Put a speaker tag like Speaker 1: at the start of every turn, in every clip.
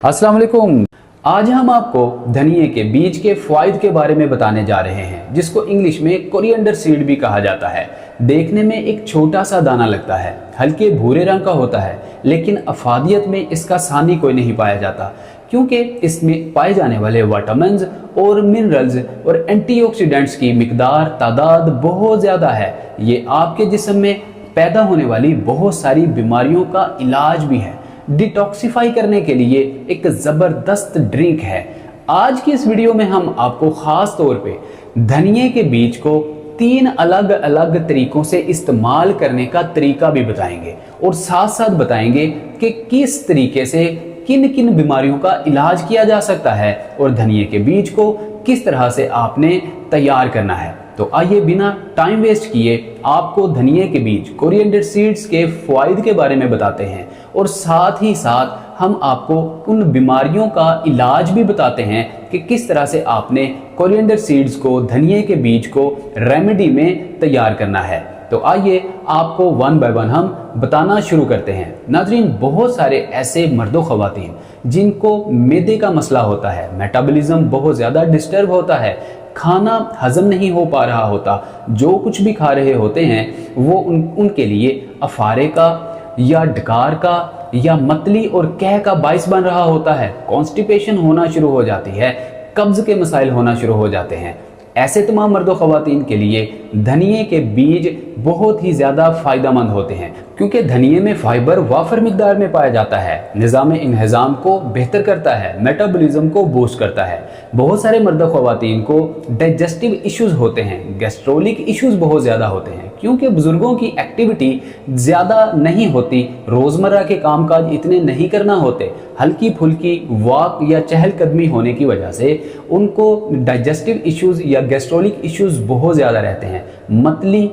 Speaker 1: अस्सलाम वालेकुम। आज हम आपको धनिए के बीज के फायदे के बारे में बताने जा रहे हैं, जिसको इंग्लिश में कोरिएंडर सीड भी कहा जाता है। देखने में एक छोटा सा दाना लगता है, हल्के भूरे रंग का होता है, लेकिन अफादियत में इसका सानी कोई नहीं पाया जाता, क्योंकि इसमें पाए जाने वाले विटामिन्स और मिनरल्स और एंटीऑक्सीडेंट्स की मिकदार तादाद बहुत ज़्यादा है। ये आपके जिस्म में पैदा होने वाली बहुत सारी बीमारियों का इलाज भी है। डिटॉक्सिफाई करने के लिए एक ज़बरदस्त ड्रिंक है। आज की इस वीडियो में हम आपको ख़ास तौर पे धनिए के बीज को 3 अलग अलग तरीकों से इस्तेमाल करने का तरीका भी बताएंगे और साथ साथ बताएंगे कि किस तरीके से किन किन बीमारियों का इलाज किया जा सकता है और धनिए के बीज को किस तरह से आपने तैयार करना है। तो आइए बिना टाइम वेस्ट किए आपको धनिए के बीज कोरिएंडर सीड्स के फायदे के बारे में बताते हैं और साथ ही साथ हम आपको उन बीमारियों का इलाज भी बताते हैं कि किस तरह से आपने कोरिएंडर सीड्स को, धनिए के बीज को रेमेडी में तैयार करना है। तो आइए आपको वन बाय वन हम बताना शुरू करते हैं। नाज़रीन, बहुत सारे ऐसे मर्दों ख़वातीन जिनको मैदे का मसला होता है, मेटाबॉलिज्म बहुत ज़्यादा डिस्टर्ब होता है, खाना हजम नहीं हो पा रहा होता, जो कुछ भी खा रहे होते हैं वो उनके लिए अफारे का या डकार का या मतली और कह का बाइस बन रहा होता है। कॉन्स्टिपेशन होना शुरू हो जाती है, कब्ज के मसाइल होना शुरू हो जाते हैं। ऐसे तमाम मर्दों ख़वातीन के लिए धनिए के बीज बहुत ही ज़्यादा फ़ायदेमंद होते हैं, क्योंकि धनिए में फाइबर वाफर मिकदार में पाया जाता है, निज़ाम इंहज़ाम को बेहतर करता है, मेटाबॉलिज्म को बूस्ट करता है। बहुत सारे मर्दों ख़वातीन को डाइजेस्टिव इश्यूज़ होते हैं, गैस्ट्रोलिक इश्यूज़ बहुत ज़्यादा होते हैं, क्योंकि बुज़ुर्गों की एक्टिविटी ज़्यादा नहीं होती, रोज़मर्रा के कामकाज इतने नहीं करना होते, हल्की फुल्की वॉक या चहलकदमी होने की वजह से उनको डाइजेस्टिव इश्यूज़ या गैस्ट्रोलिक इश्यूज़ बहुत ज़्यादा रहते हैं। मतली,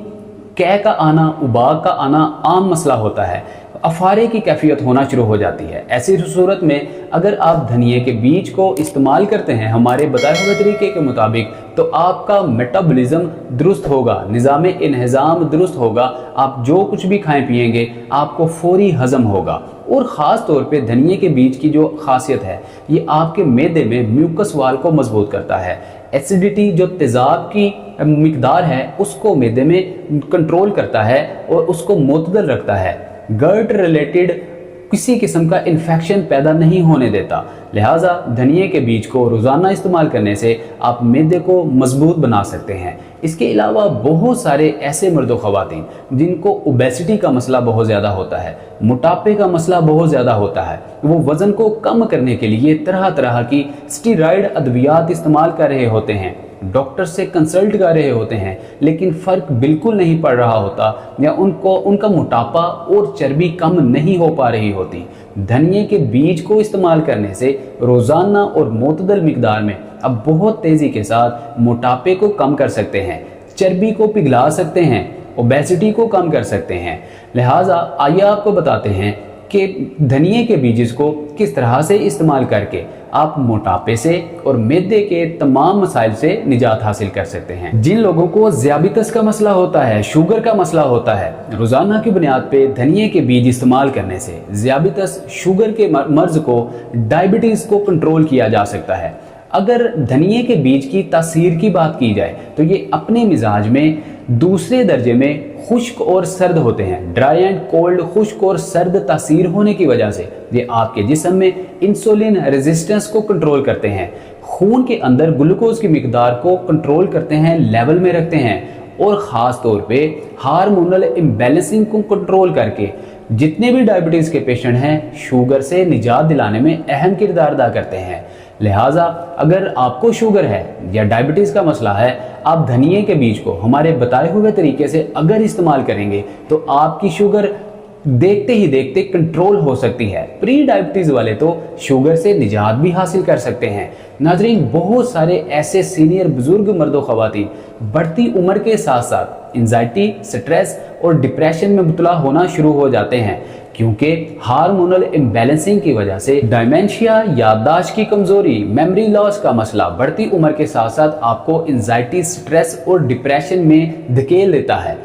Speaker 1: कै का आना, उबाग का आना आम मसला होता है, अफारे की कैफियत होना शुरू हो जाती है। ऐसी सूरत में अगर आप धनिए के बीज को इस्तेमाल करते हैं हमारे बताए हुए तरीके के मुताबिक, तो आपका मेटाबॉलिज्म दुरुस्त होगा, निज़ाम इंहज़ाम दुरुस्त होगा, आप जो कुछ भी खाएं पिएंगे आपको फौरी हज़म होगा। और ख़ास तौर पे धनिए के बीज की जो खासियत है, ये आपके मैदे में म्यूकस वाल को मजबूत करता है। एसिडिटी, जो तेज़ाब की मिकदार है, उसको मैदे में कंट्रोल करता है और उसको मुतदल रखता है। गट रिलेटेड किसी किस्म का इन्फेक्शन पैदा नहीं होने देता। लिहाजा धनिए के बीज को रोज़ाना इस्तेमाल करने से आप मैदे को मजबूत बना सकते हैं। इसके अलावा बहुत सारे ऐसे मर्दों ख़वातीन जिनको ओबेसिटी का मसला बहुत ज़्यादा होता है, मोटापे का मसला बहुत ज़्यादा होता है, वो वज़न को कम करने के लिए तरह तरह की स्टीरॉयड अद्वियात इस्तेमाल कर रहे होते हैं, डॉक्टर से कंसल्ट कर रहे होते हैं, लेकिन फ़र्क बिल्कुल नहीं पड़ रहा होता या उनका मोटापा और चर्बी कम नहीं हो पा रही होती। धनिए के बीज को इस्तेमाल करने से रोज़ाना और मुतदल मिकदार में अब बहुत तेज़ी के साथ मोटापे को कम कर सकते हैं, चर्बी को पिघला सकते हैं, ओबेसिटी को कम कर सकते हैं। लिहाजा आइए आपको बताते हैं कि धनिए के बीज को किस तरह से इस्तेमाल करके आप मोटापे से और मैदे के तमाम मसाइल से निजात हासिल कर सकते हैं। जिन लोगों को ज़ियाबितस का मसला होता है, शुगर का मसला होता है, रोज़ाना की बुनियाद पे धनिए के बीज इस्तेमाल करने से ज़ियाबितस, शुगर के मर्ज़ को, डायबिटीज़ को कंट्रोल किया जा सकता है। अगर धनिए के बीज की तासीर की बात की जाए तो ये अपने मिजाज में दूसरे दर्जे में खुश्क और सर्द होते हैं। ड्राई एंड कोल्ड, खुश्क और सर्द तासीर होने की वजह से ये आपके जिस्म में इंसुलिन रेजिस्टेंस को कंट्रोल करते हैं, खून के अंदर ग्लूकोज की मिकदार को कंट्रोल करते हैं, लेवल में रखते हैं और ख़ास तौर पे हार्मोनल इम्बैलेंसिंग को कंट्रोल करके जितने भी डायबिटीज़ के पेशेंट हैं शुगर से निजात दिलाने में अहम किरदार अदा करते हैं। लिहाजा अगर आपको शुगर है या डायबिटीज़ का मसला है, आप धनिए के बीज को हमारे बताए हुए तरीके से अगर इस्तेमाल करेंगे तो आपकी शुगर देखते ही देखते कंट्रोल हो सकती है। प्री डायबिटीज़ वाले तो शुगर से निजात भी हासिल कर सकते हैं। नाजरीन, बहुत सारे ऐसे सीनियर बुजुर्ग मर्दों ख़वातीन बढ़ती उम्र के साथ साथ एंजाइटी, स्ट्रेस और डिप्रेशन में मुबतला होना शुरू हो जाते हैं, क्योंकि हार्मोनल इम्बैलेंसिंग की वजह से डायमेंशिया, याददाश्त की कमजोरी, मेमोरी लॉस का मसला बढ़ती उम्र के साथ साथ आपको एंजाइटी, स्ट्रेस और डिप्रेशन में धकेल देता है।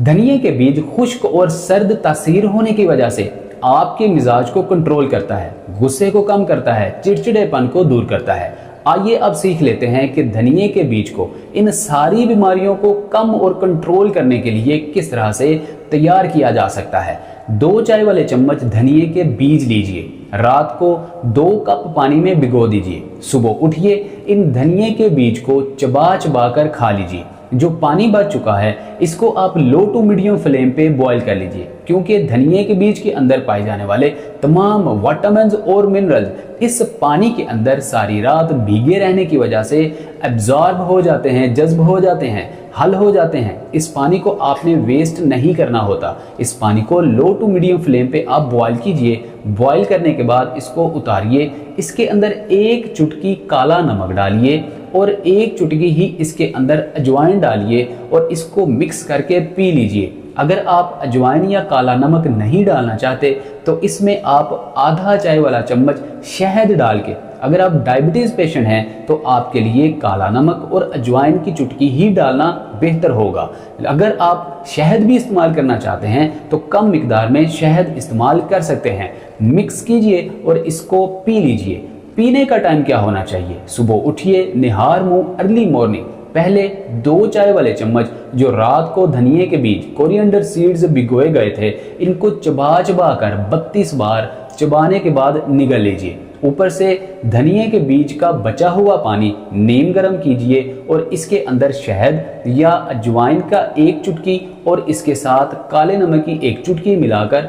Speaker 1: धनिए के बीज खुश्क और सर्द तासीर होने की वजह से आपके मिजाज को कंट्रोल करता है, गुस्से को कम करता है, चिड़चिड़ेपन को दूर करता है। आइए अब सीख लेते हैं कि धनिये के बीज को इन सारी बीमारियों को कम और कंट्रोल करने के लिए किस तरह से तैयार किया जा सकता है। 2 चाय वाले चम्मच धनिये के बीज लीजिए, रात को 2 कप पानी में भिगो दीजिए, सुबह उठिए इन धनिये के बीज को चबा चबा कर खा लीजिए। जो पानी बच चुका है इसको आप लो टू मीडियम फ्लेम पे बॉईल कर लीजिए, क्योंकि धनिये के बीज के अंदर पाए जाने वाले तमाम विटामिन्स और मिनरल्स इस पानी के अंदर सारी रात भीगे रहने की वजह से एब्जॉर्ब हो जाते हैं, जज्ब हो जाते हैं, हल हो जाते हैं। इस पानी को आपने वेस्ट नहीं करना होता। इस पानी को लो टू मीडियम फ्लेम पे आप बॉईल कीजिए। बॉईल करने के बाद इसको उतारिए, इसके अंदर 1 चुटकी काला नमक डालिए और 1 चुटकी ही इसके अंदर अजवाइन डालिए और इसको मिक्स करके पी लीजिए। अगर आप अजवाइन या काला नमक नहीं डालना चाहते तो इसमें आप आधा चाय वाला चम्मच शहद डाल के, अगर आप डायबिटीज पेशेंट हैं तो आपके लिए काला नमक और अजवाइन की चुटकी ही डालना बेहतर होगा। अगर आप शहद भी इस्तेमाल करना चाहते हैं तो कम मिकदार में शहद इस्तेमाल कर सकते हैं। मिक्स कीजिए और इसको पी लीजिए। पीने का टाइम क्या होना चाहिए? सुबह उठिए, निहार मुंह, अर्ली मॉर्निंग। पहले 2 चाय वाले चम्मच जो रात को धनिये के बीज कोरिएंडर सीड्स भिगोए गए थे, इनको चबा चबा कर 32 बार चबाने के बाद निगल लीजिए। ऊपर से धनिये के बीज का बचा हुआ पानी नीम गर्म कीजिए और इसके अंदर शहद या अजवाइन का 1 चुटकी और इसके साथ काले नमक की 1 चुटकी मिलाकर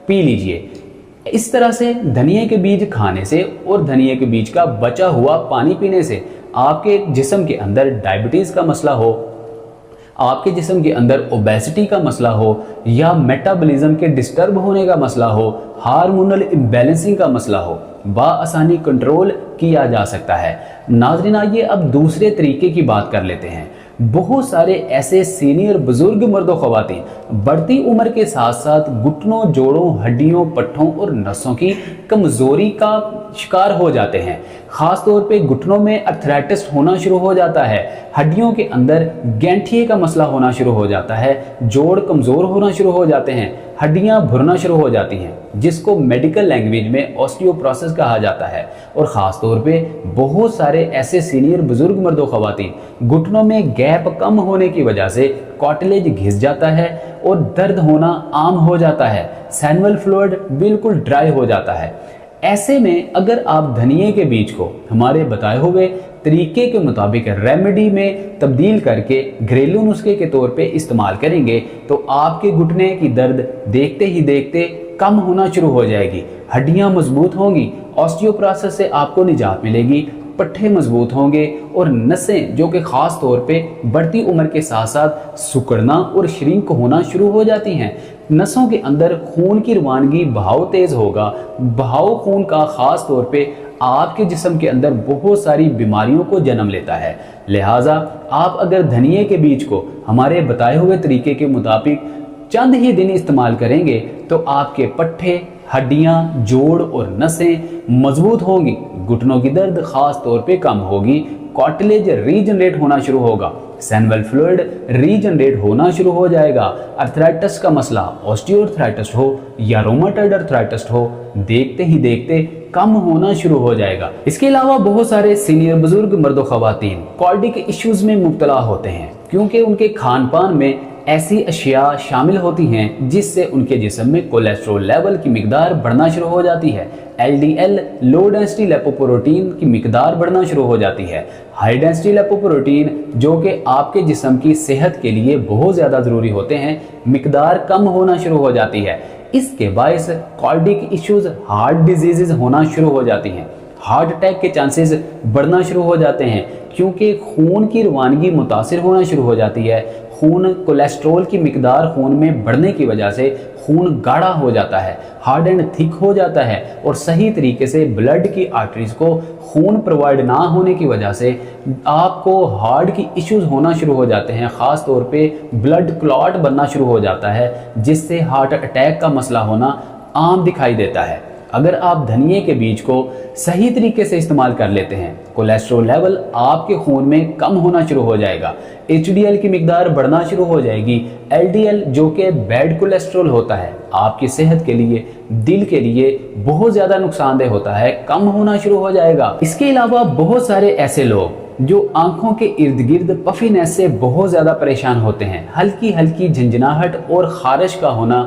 Speaker 1: पी लीजिए। इस तरह से धनिये के बीज खाने से और धनिये के बीज का बचा हुआ पानी पीने से आपके जिस्म के अंदर डायबिटीज का मसला हो, आपके जिस्म के अंदर ओबेसिटी का मसला हो या मेटाबॉलिज्म के डिस्टर्ब होने का मसला हो, हार्मोनल इम्बैलेंसिंग का मसला हो, बआसानी कंट्रोल किया जा सकता है। नाज़रीन, आइए अब दूसरे तरीके की बात कर लेते हैं। बहुत सारे ऐसे सीनियर बुजुर्ग मर्द और ख़वातीन बढ़ती उम्र के साथ साथ घुटनों, जोड़ों, हड्डियों, पट्ठों और नसों की कमज़ोरी का शिकार हो जाते हैं। ख़ास तौर पे घुटनों में अर्थराइटिस होना शुरू हो जाता है, हड्डियों के अंदर गैंठिए का मसला होना शुरू हो जाता है, जोड़ कमज़ोर होना शुरू हो जाते हैं, हड्डियां भुरना शुरू हो जाती हैं, जिसको मेडिकल लैंग्वेज में ऑस्टियोप्रोसिस कहा जाता है। और ख़ास तौर पे बहुत सारे ऐसे सीनियर बुजुर्ग मर्दों ख़वातीन घुटनों में गैप कम होने की वजह से कार्टिलेज घिस जाता है और दर्द होना आम हो जाता है, सैनुअल फ्लूइड बिल्कुल ड्राई हो जाता है। ऐसे में अगर आप धनिये के बीज को हमारे बताए हुए तरीके के मुताबिक रेमेडी में तब्दील करके घरेलू नुस्खे के तौर पे इस्तेमाल करेंगे तो आपके घुटने की दर्द देखते ही देखते कम होना शुरू हो जाएगी, हड्डियां मजबूत होंगी, ऑस्टियोप्रोसिस से आपको निजात मिलेगी, पट्ठे मजबूत होंगे और नसें जो कि ख़ास तौर पे बढ़ती उम्र के साथ साथ सिकुड़ना और श्रिंक होना शुरू हो जाती हैं। नसों के अंदर खून की रवानगी, बहाव तेज़ होगा। बहाव खून का ख़ास तौर पे आपके जिस्म के अंदर बहुत सारी बीमारियों को जन्म लेता है। लिहाजा आप अगर धनिये के बीज को हमारे बताए हुए तरीके के मुताबिक चंद ही दिन इस्तेमाल करेंगे तो आपके पट्ठे, हड्डियां, जोड़ और नसें मजबूत होंगी, घुटनों की दर्द खास तौर पे कम होगी, कार्टिलेज रीजनरेट होना शुरू होगा, सैनुअल फ्लूइड रीजनरेट होना शुरू हो जाएगा। अर्थराइटिस का मसला, ऑस्टियोआर्थराइटिस हो या रोमाटॉइड अर्थराइटिस हो, देखते ही देखते कम होना शुरू हो जाएगा। इसके अलावा बहुत सारे सीनियर बुजुर्ग मर्द ख़वातीन कार्डिक इश्यूज में मुब्तला होते हैं क्योंकि उनके खान पान में ऐसी अशिया शामिल होती हैं जिससे उनके जिस्म में कोलेस्ट्रॉल लेवल की मिकदार बढ़ना शुरू हो जाती है। LDL लो डेंसिटी लिपोप्रोटीन की मिकदार बढ़ना शुरू हो जाती है। हाई डेंसिटी लिपोप्रोटीन जो कि आपके जिस्म की सेहत के लिए बहुत ज़्यादा ज़रूरी होते हैं, मिकदार कम होना शुरू हो जाती है। इसके बायस कार्डिक इश्यूज, हार्ट डिजीज़ होना शुरू हो जाती हैं, हार्ट अटैक के चांसेस बढ़ना शुरू हो जाते हैं क्योंकि खून की रवानगी मुतासिर होना शुरू हो जाती है। खून, कोलेस्ट्रॉल की मिकदार खून में बढ़ने की वजह से खून गाढ़ा हो जाता है, हार्ड एंड थिक हो जाता है और सही तरीके से ब्लड की आर्टरीज को खून प्रोवाइड ना होने की वजह से आपको हार्ट की इश्यूज होना शुरू हो जाते हैं। ख़ास तौर पे ब्लड क्लॉट बनना शुरू हो जाता है जिससे हार्ट अटैक का मसला होना आम दिखाई देता है। अगर आप धनिए के बीज को सही तरीके से इस्तेमाल कर लेते हैं, कोलेस्ट्रॉल लेवल आपके खून में कम होना शुरू हो जाएगा, HDL की मिकदार बढ़ना शुरू हो जाएगी। LDL जो कि बैड कोलेस्ट्रॉल होता है, आपकी सेहत के लिए, दिल के लिए बहुत ज़्यादा नुकसानदेह होता है, कम होना शुरू हो जाएगा। इसके अलावा बहुत सारे ऐसे लोग जो आंखों के इर्द गिर्द पफीनेस से बहुत ज़्यादा परेशान होते हैं, हल्की हल्की झंझनाहट और खारिश का होना,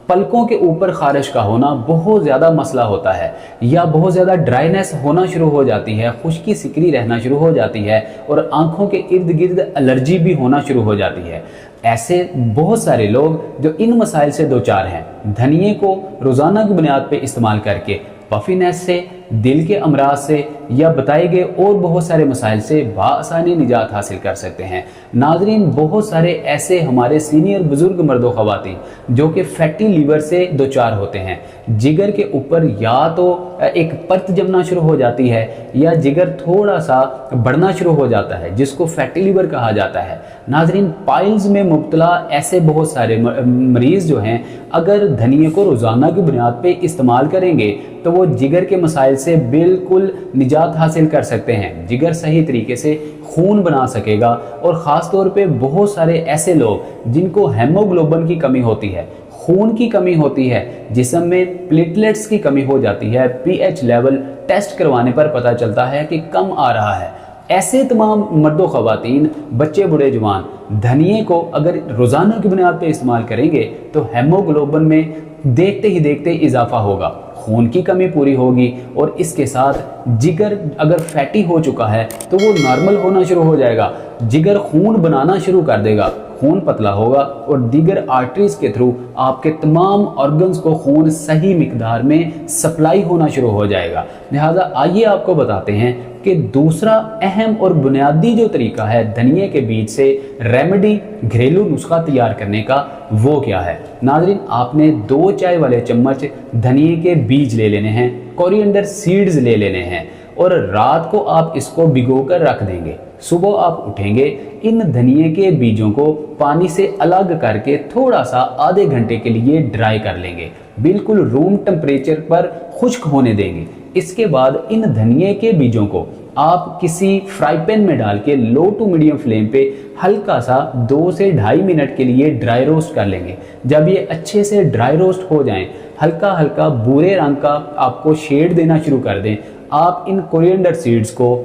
Speaker 1: पलकों के ऊपर खारिश का होना बहुत ज़्यादा मसला होता है, या बहुत ज़्यादा ड्राइनेस होना शुरू हो जाती है, खुश्की सिकरी रहना शुरू हो जाती है और आंखों के इर्द गिर्द एलर्जी भी होना शुरू हो जाती है। ऐसे बहुत सारे लोग जो इन मसाइल से दो चार हैं, धनिए को रोज़ाना की बुनियाद पर इस्तेमाल करके पफीनेस से, दिल के अमराज से या बताए गए और बहुत सारे मसाइल से बआसानी निजात हासिल कर सकते हैं। नाजरीन, बहुत सारे ऐसे हमारे सीनियर बुजुर्ग मर्दों ख़वातीन जो कि फैटी लीवर से दो चार होते हैं, जिगर के ऊपर या तो एक परत जमना शुरू हो जाती है या जिगर थोड़ा सा बढ़ना शुरू हो जाता है, जिसको फैटी लीवर कहा जाता है। नाजरीन, पाइल्स में मुब्तला ऐसे बहुत सारे मरीज़ जो हैं, अगर धनिए को रोज़ाना की बुनियाद पे इस्तेमाल करेंगे तो वो जिगर के मसाइल से बिल्कुल निजात हासिल कर सकते हैं। जिगर सही तरीके से खून बना सकेगा। और ख़ास तौर पे बहुत सारे ऐसे लोग जिनको हेमोग्लोबिन की कमी होती है, खून की कमी होती है, जिस्म में प्लेटलेट्स की कमी हो जाती है, पीएच लेवल टेस्ट करवाने पर पता चलता है कि कम आ रहा है, ऐसे तमाम मर्दों ख़वातीन, बच्चे बूढ़े जवान धनिए को अगर रोज़ाना की बुनियाद पर इस्तेमाल करेंगे तो हेमोग्लोबिन में देखते ही देखते इजाफा होगा, खून की कमी पूरी होगी और इसके साथ जिगर अगर फैटी हो चुका है तो वो नॉर्मल होना शुरू हो जाएगा, जिगर खून बनाना शुरू कर देगा, खून पतला होगा और दीगर आर्टरीज के थ्रू आपके तमाम ऑर्गन्स को खून सही मिकदार में सप्लाई होना शुरू हो जाएगा। लिहाजा आइए आपको बताते हैं कि दूसरा अहम और बुनियादी जो तरीका है धनिए के बीज से रेमेडी, घरेलू नुस्खा तैयार करने का, वो क्या है। नाजरीन, आपने 2 चाय वाले चम्मच धनिए के बीज ले लेने हैं, कोरिएंडर सीड्स ले लेने हैं और रात को आप इसको भिगोकर रख देंगे। सुबह आप उठेंगे, इन धनिए के बीजों को पानी से अलग करके थोड़ा सा आधे घंटे के लिए ड्राई कर लेंगे, बिल्कुल रूम टेम्परेचर पर खुश्क होने देंगे। इसके बाद इन धनिए के बीजों को आप किसी फ्राई पैन में डाल के लो टू मीडियम फ्लेम पे हल्का सा 2 से 2.5 मिनट के लिए ड्राई रोस्ट कर लेंगे। जब ये अच्छे से ड्राई रोस्ट हो जाएं, हल्का हल्का भूरे रंग का आपको शेड देना शुरू कर दें, आप इन कोरिएंडर सीड्स को,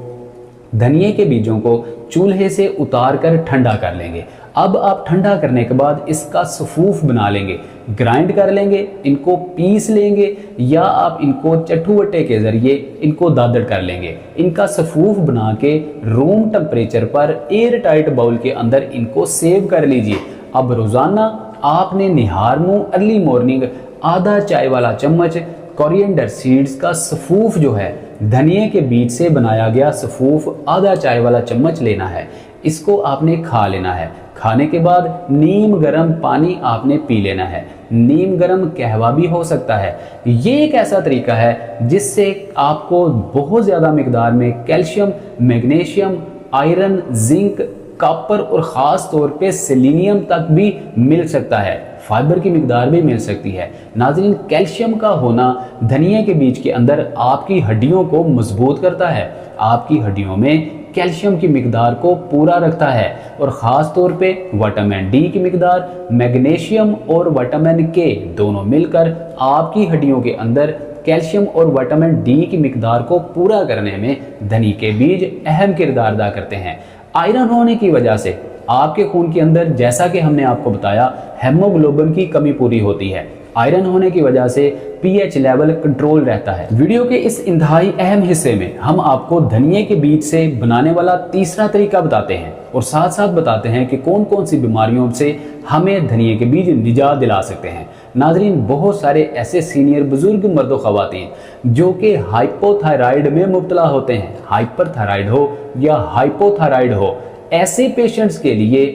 Speaker 1: धनिए के बीजों को चूल्हे से उतार कर ठंडा कर लेंगे। अब आप ठंडा करने के बाद इसका सफूफ बना लेंगे, ग्राइंड कर लेंगे, इनको पीस लेंगे या आप इनको चटुवटे के जरिए इनको दादड़ कर लेंगे। इनका सफूफ बना के रूम टेम्परेचर पर एयर टाइट बाउल के अंदर इनको सेव कर लीजिए। अब रोज़ाना आपने निहार मुँह अर्ली मॉर्निंग आधा चाय वाला चम्मच कोरिएंडर सीड्स का सफूफ जो है, धनिए के बीज से बनाया गया सफूफ आधा चाय वाला चम्मच लेना है, इसको आपने खा लेना है। खाने के बाद नीम गर्म पानी आपने पी लेना है, नीम गर्म कहवा भी हो सकता है। ये एक ऐसा तरीका है जिससे आपको बहुत ज़्यादा मिकदार में calcium, magnesium, iron, zinc, copper और ख़ास तौर पे सेलेनियम तक भी मिल सकता है, फाइबर की मिकदार भी मिल सकती है। नाज़रीन, कैल्शियम का होना धनिए के बीज के अंदर आपकी हड्डियों को मजबूत करता है, आपकी हड्डियों में कैल्शियम की मिकदार को पूरा रखता है और ख़ास तौर पे विटामिन डी की मिकदार, मैग्नीशियम और विटामिन के दोनों मिलकर आपकी हड्डियों के अंदर कैल्शियम और विटामिन डी की मिकदार को पूरा करने में धनिए के बीज अहम किरदार अदा करते हैं। आयरन होने की वजह से आपके खून के अंदर, जैसा कि हमने आपको बताया, हेमोग्लोबिन की कमी पूरी होती है। आयरन होने की वजह से पीएच लेवल कंट्रोल रहता है। वीडियो के इस इंतहाई अहम हिस्से में हम आपको धनिए के बीज से बनाने वाला तीसरा तरीका बताते हैं और साथ साथ बताते हैं कि कौन कौन सी बीमारियों से हमें धनिए के बीज निजात दिला सकते हैं। नाजरीन, बहुत सारे ऐसे सीनियर बुजुर्ग मर्दों ख़वातीन जो कि हाइपोथायराइड में मुब्तला होते हैं, हाइपरथायराइड हो या हाइपोथायराइड हो, ऐसे पेशेंट्स के लिए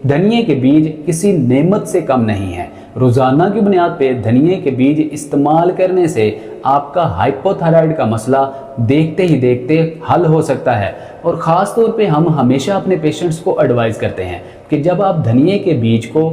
Speaker 1: धनिए के बीज किसी नेमत से कम नहीं है। रोज़ाना की बुनियाद पे धनिए के बीज इस्तेमाल करने से आपका हाइपोथायराइड का मसला देखते ही देखते हल हो सकता है। और ख़ास तौर पे हम हमेशा अपने पेशेंट्स को एडवाइस करते हैं कि जब आप धनिए के बीज को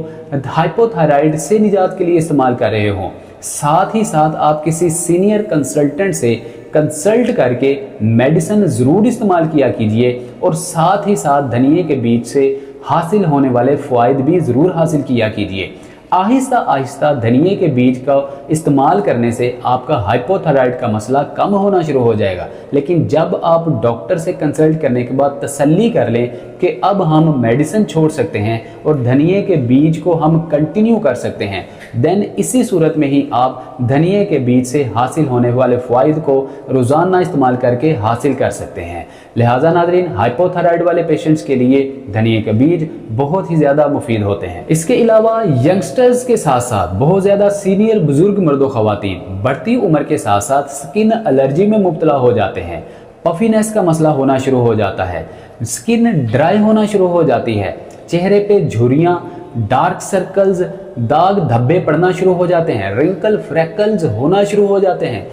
Speaker 1: हाइपोथायराइड से निजात के लिए इस्तेमाल कर रहे हों साथ ही साथ आप किसी सीनियर कंसल्टेंट से कंसल्ट करके मेडिसिन ज़रूर इस्तेमाल किया कीजिए और साथ ही साथ धनिए के बीज से हासिल होने वाले फ़वाइद भी ज़रूर हासिल किया कीजिए। आहिस्ता आहिस्ता धनिए के बीज का इस्तेमाल करने से आपका हाइपोथायराइड का मसला कम होना शुरू हो जाएगा। लेकिन जब आप डॉक्टर से कंसल्ट करने के बाद तसल्ली कर लें कि अब हम मेडिसिन छोड़ सकते हैं और धनिए के बीज को हम कंटिन्यू कर सकते हैं, देन इसी सूरत में ही आप धनिए के बीज से हासिल होने वाले फ़वाइद को रोज़ाना इस्तेमाल करके हासिल कर सकते हैं। लिहाजा नाज़रीन, हाइपोथायराइड वाले पेशेंट्स के लिए धनिए के बीज बहुत ही ज़्यादा मुफीद होते हैं। इसके अलावा यंगस्टर्स के साथ साथ बहुत ज़्यादा सीनियर बुजुर्ग मर्द व ख़वातीन बढ़ती उम्र के साथ साथ स्किन एलर्जी में मुब्तला हो जाते हैं। पफीनेस का मसला होना शुरू हो जाता है, स्किन ड्राई होना शुरू हो जाती है, चेहरे पे झुर्रियाँ, डार्क सर्कल्स, दाग धब्बे पड़ना शुरू हो जाते हैं, रिंकल फ्रैकल्स होना शुरू हो जाते हैं।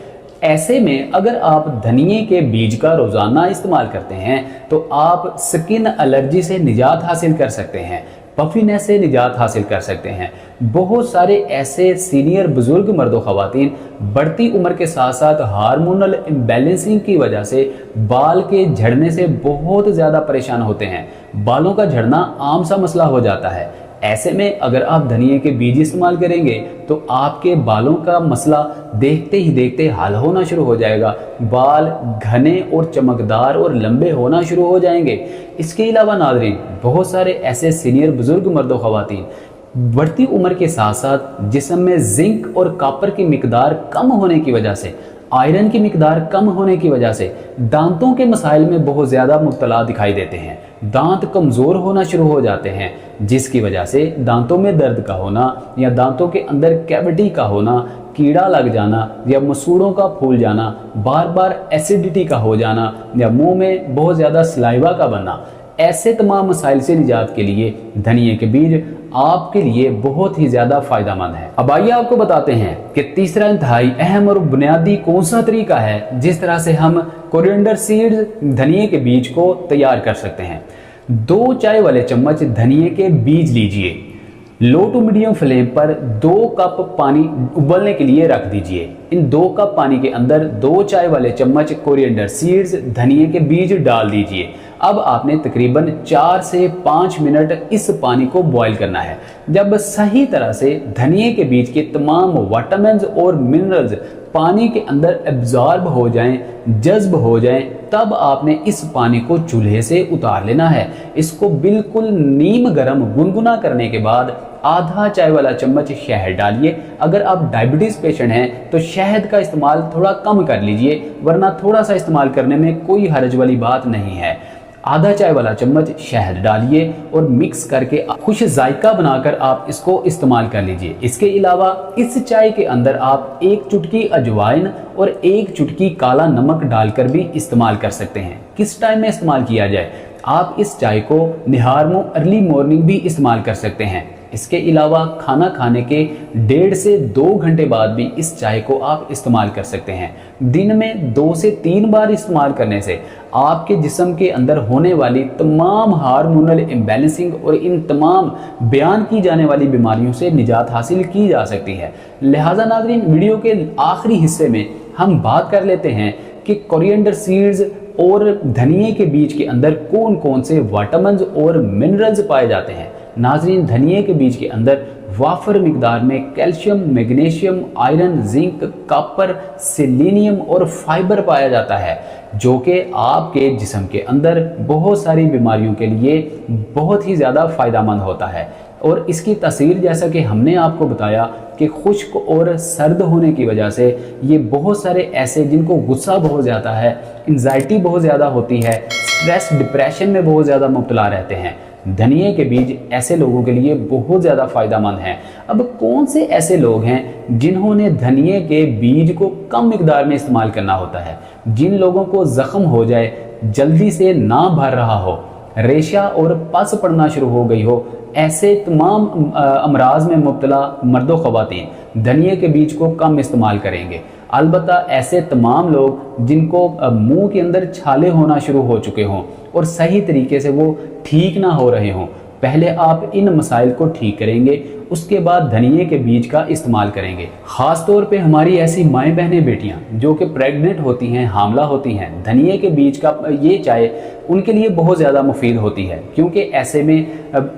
Speaker 1: ऐसे में अगर आप धनिए के बीज का रोज़ाना इस्तेमाल करते हैं तो आप स्किन एलर्जी से निजात हासिल कर सकते हैं, पफीनेस से निजात हासिल कर सकते हैं। बहुत सारे ऐसे सीनियर बुजुर्ग मर्द व ख़वातीन बढ़ती उम्र के साथ साथ हार्मोनल इम्बैलेंसिंग की वजह से बाल के झड़ने से बहुत ज़्यादा परेशान होते हैं। बालों का झड़ना आम सा मसला हो जाता है। ऐसे में अगर आप धनिए के बीज इस्तेमाल करेंगे तो आपके बालों का मसला देखते ही देखते हल होना शुरू हो जाएगा। बाल घने और चमकदार और लंबे होना शुरू हो जाएंगे। इसके अलावा नाज़रीन, बहुत सारे ऐसे सीनियर बुजुर्ग मर्द व ख़वातीन बढ़ती उम्र के साथ साथ जिस्म में जिंक और कॉपर की मिकदार कम होने की वजह से, आयरन की मिकदार कम होने की वजह से दांतों के मसाइल में बहुत ज़्यादा मुब्तला दिखाई देते हैं। दांत कमज़ोर होना शुरू हो जाते हैं, जिसकी वजह से दांतों में दर्द का होना या दांतों के अंदर कैविटी का होना, कीड़ा लग जाना या मसूड़ों का फूल जाना, बार बार एसिडिटी का हो जाना या मुंह में बहुत ज़्यादा सलाइवा का बनना, ऐसे तमाम मसाइल से निजात के लिए धनिए के बीज आपके लिए बहुत ही ज़्यादा फ़ायदेमंद है। अब आइए आपको बताते हैं कि तीसरा इंतहाई अहम और बुनियादी कौन सा तरीका है जिस तरह से हम कोरिएंडर सीड्स धनिए के बीज को तैयार कर सकते हैं। 2 चाय वाले चम्मच धनिए के बीज लीजिए, लो टू मीडियम फ्लेम पर 2 कप पानी उबलने के लिए रख दीजिए। इन 2 कप पानी के अंदर 2 चाय वाले चम्मच कोरिएंडर सीड्स धनिए के बीज डाल दीजिए। अब आपने तकरीबन 4 से 5 मिनट इस पानी को बॉईल करना है। जब सही तरह से धनिए के बीज के तमाम विटामिन्स और मिनरल्स पानी के अंदर एब्जॉर्ब हो जाएं, जज्ब हो जाएं, तब आपने इस पानी को चूल्हे से उतार लेना है। इसको बिल्कुल नीम गर्म गुनगुना करने के बाद आधा चाय वाला चम्मच शहद डालिए। अगर आप डायबिटीज़ पेशेंट हैं तो शहद का इस्तेमाल थोड़ा कम कर लीजिए, वरना थोड़ा सा इस्तेमाल करने में कोई हर्ज वाली बात नहीं है। आधा चाय वाला चम्मच शहद डालिए और मिक्स करके खुश जायका बनाकर आप इसको इस्तेमाल कर लीजिए। इसके अलावा इस चाय के अंदर आप 1 चुटकी अजवाइन और 1 चुटकी काला नमक डालकर भी इस्तेमाल कर सकते हैं। किस टाइम में इस्तेमाल किया जाए? आप इस चाय को निहार में अर्ली मॉर्निंग भी इस्तेमाल कर सकते हैं। इसके अलावा खाना खाने के 1.5 से 2 घंटे बाद भी इस चाय को आप इस्तेमाल कर सकते हैं। दिन में 2 से 3 बार इस्तेमाल करने से आपके जिस्म के अंदर होने वाली तमाम हार्मोनल इम्बैलेंसिंग और इन तमाम बयान की जाने वाली बीमारियों से निजात हासिल की जा सकती है। लिहाजा नाज़रीन, वीडियो के आखिरी हिस्से में हम बात कर लेते हैं कि कोरिएंडर सीड्स और धनिए के बीज के अंदर कौन कौन से विटामिन्स और मिनरल्स पाए जाते हैं। नाज़रीन, धनिए के बीज के अंदर वाफर मिकदार में calcium, magnesium, iron, zinc, copper, selenium और फाइबर पाया जाता है, जो कि आपके जिस्म के अंदर बहुत सारी बीमारियों के लिए बहुत ही ज़्यादा फ़ायदेमंद होता है। और इसकी तासीर, जैसा कि हमने आपको बताया कि खुश्क और सर्द होने की वजह से ये बहुत सारे ऐसे जिनको गुस्सा बहुत ज़्यादा है, एंजाइटी बहुत ज़्यादा होती है, स्ट्रेस, डिप्रेशन में बहुत ज़्यादा मुब्तला रहते हैं, धनिए के बीज ऐसे लोगों के लिए बहुत ज़्यादा फ़ायदेमंद हैं। अब कौन से ऐसे लोग हैं जिन्होंने धनिए के बीज को कम मिकदार में इस्तेमाल करना होता है? जिन लोगों को ज़ख्म हो जाए, जल्दी से ना भर रहा हो, रेशा और पस पड़ना शुरू हो गई हो, ऐसे तमाम अमराज में मुब्तला मर्दो ख़वातीन धनिए के बीज को कम इस्तेमाल करेंगे। अलबत्ता ऐसे तमाम लोग जिनको मुंह के अंदर छाले होना शुरू हो चुके हों और सही तरीके से वो ठीक ना हो रहे हों, पहले आप इन मसाइल को ठीक करेंगे, उसके बाद धनिए के बीज का इस्तेमाल करेंगे। खास तौर पे हमारी ऐसी माएँ बहनें बेटियां जो कि प्रेग्नेंट होती हैं, हामला होती हैं, धनिए के बीज का ये चाय उनके लिए बहुत ज़्यादा मुफीद होती है, क्योंकि ऐसे में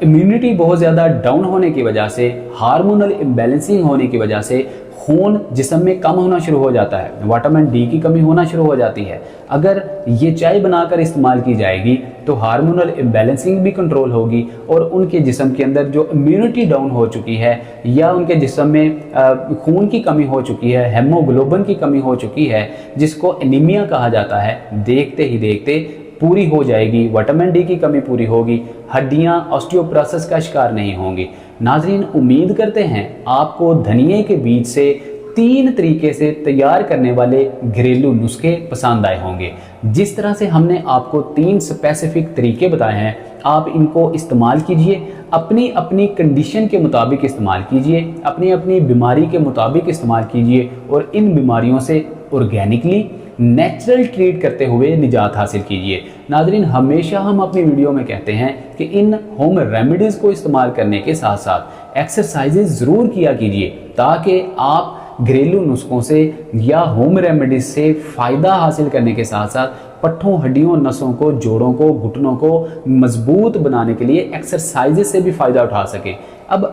Speaker 1: इम्यूनिटी बहुत ज़्यादा डाउन होने की वजह से, हार्मोनल इम्बैलेंसिंग होने की वजह से खून जिस्म में कम होना शुरू हो जाता है, विटामिन डी की कमी होना शुरू हो जाती है। अगर ये चाय बनाकर इस्तेमाल की जाएगी तो हार्मोनल इम्बैलेंसिंग भी कंट्रोल होगी और उनके जिस्म के अंदर जो इम्यूनिटी डाउन हो चुकी है या उनके जिस्म में खून की कमी हो चुकी है, हेमोग्लोबिन की कमी हो चुकी है, जिसको एनीमिया कहा जाता है, देखते ही देखते पूरी हो जाएगी। विटामिन डी की कमी पूरी होगी, हड्डियां ऑस्टियोपोरोसिस का शिकार नहीं होंगी। नाजरीन, उम्मीद करते हैं आपको धनिए के बीज से 3 तरीके से तैयार करने वाले घरेलू नुस्खे पसंद आए होंगे। जिस तरह से हमने आपको 3 स्पेसिफिक तरीके बताए हैं, आप इनको इस्तेमाल कीजिए, अपनी अपनी कंडीशन के मुताबिक इस्तेमाल कीजिए, अपनी अपनी बीमारी के मुताबिक इस्तेमाल कीजिए और इन बीमारियों से ऑर्गेनिकली नेचुरल ट्रीट करते हुए निजात हासिल कीजिए। नाजरीन, हमेशा हम अपनी वीडियो में कहते हैं कि इन होम रेमेडीज़ को इस्तेमाल करने के साथ साथ एक्सरसाइजेज ज़रूर किया कीजिए, ताकि आप घरेलू नुस्खों से या होम रेमेडीज से फ़ायदा हासिल करने के साथ साथ पट्ठों, हड्डियों, नसों को, जोड़ों को, घुटनों को मजबूत बनाने के लिए एक्सरसाइजेज से भी फ़ायदा उठा सके। अब